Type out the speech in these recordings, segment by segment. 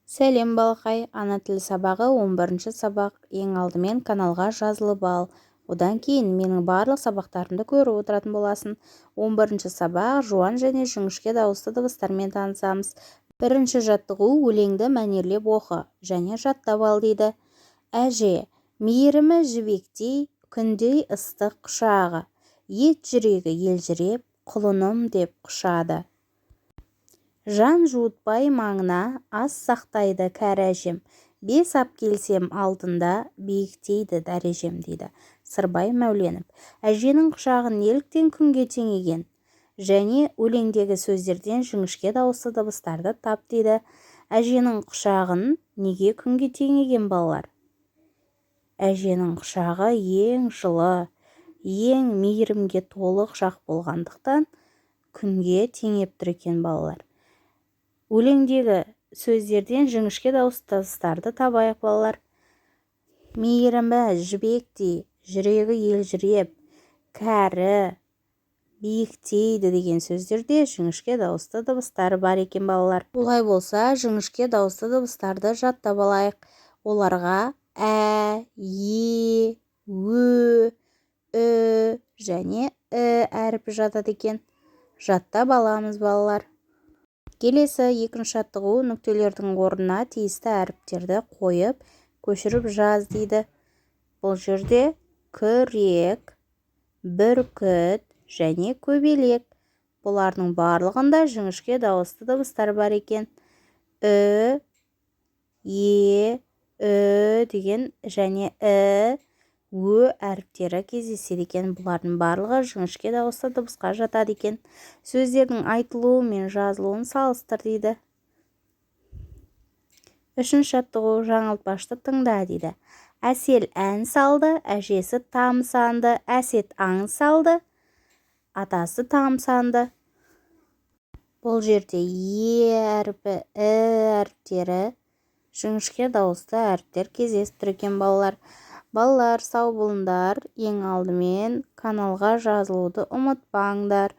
Сәлем балақай, ана тілі сабағы 11-ші сабақ. Ең алдымен каналға жазылып ал. Одан кейін менің барлық сабақтарымды көріп отыратын боласың. 11-ші сабақ жуан және жіңішке дауысты дыбыстармен танысамыз. Бірінші жаттығу өлеңді мәнерлеп оқы және жаттап ал дейді. Әже, мейірімі жібектей, күндей ыстық құшағы. Ет жүрегі елжіреп, құлыным деп құшады. Жан жуытпай маңына ас сақтайды кәрі әжем. 5 ап келсем алтында биіктейді дәрежем дейді. Сырбай Мәуленов. Әженің құшағын неліктен күнге теңеген? Және өлеңдегі сөздерден жіңішке дауысты дыбыстарды тап дейді. Әженің құшағын неге күнге теңеген балалар? Әженің құшағы ең жылы, ең мейірімге толы құшақ болғандықтан күнге теңеп тұр екен балалар. Өлеңдегі сөздерден жіңішке дауысты дыбыстарды табайық балалар. Мейірімі жібектей, жүрегі елжіреп, кәрі, биіктейді деген сөздерде жіңішке дауысты дыбыстары бар екен балалар. Олай болса, жіңішке дауысты дыбыстарды жаттап алайық. Оларға ә, е, ө, және әріпі жатады екен. Жаттап аламыз балалар. Келесі екінші жаттығу нүктелердің орнына тиісті әріптерді қойып, көшіріп жаз дейді. Бұл жерде күрек, бүркіт және көбелек. Бұлардың барлығында жіңішке дауысты дыбыстар бар екен. Е, деген және ө әріптері кездеседі екен. Бұлардың барлығы жіңішке дауысты дыбысқа жатады екен. Сөздердің айтылуы мен жазылуын салыстыр дейді. Үшінші жаттығу жаңылтпашты тыңда дейді. Әсел ән салды, әжесі тамсанды, әсет аң салды, атасы тамсанды. Бұл жерде әріпі, әріптері, жіңішке дауысты әріптер кездесіп тұр екен балалар. Балалар, сау болыңдар. Ең алдымен каналға жазылуды ұмытпаңдар.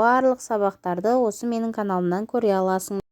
Барлық сабақтарды осы менің каналымнан көре аласың.